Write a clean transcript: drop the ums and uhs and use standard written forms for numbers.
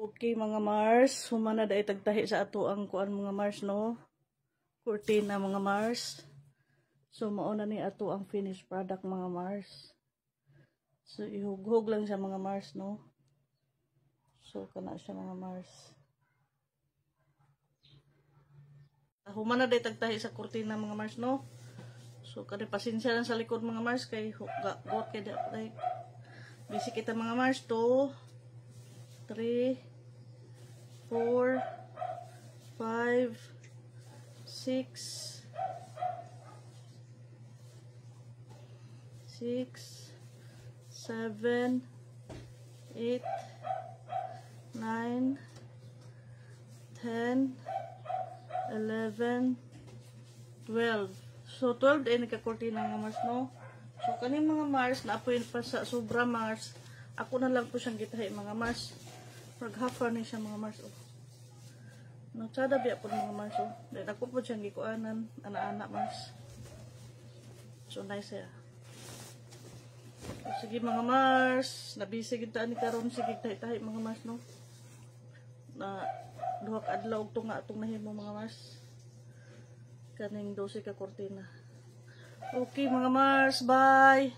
Okay mga Mars, humana da itagtahi sa ato ang kuan mga Mars no. Kurtina mga Mars. So mauna ni ato ang finished product mga Mars. So ihughog lang siya mga Mars no. So kana siya mga Mars. Humana da itagtahi sa kurtina mga Mars no. So kada pasensya lang sa likod mga Mars kay got kay da like bisi kita mga Mars 2 3 4 5 6 7 8 9 10 11 12. So 12 ay nagkakortina mga Mars no. So kaning mga Mars na apoy pa sa sobra Mars, ako na lang po siyang gitahi mga Mars. Mag-half ni siya mga Mars oh. Nagsada biya po mga Mars oh. Dahil ako po siyang gikuanan, ana-ana Mars. So nice ya. So, sige mga Mars, nabisi kita ni karon sige tahi-tahi mga Mars no. Na duha ka adlaw tunga atong nahimo mga Mars. Kaning 12 ka kortina. Okay mga Mars, bye.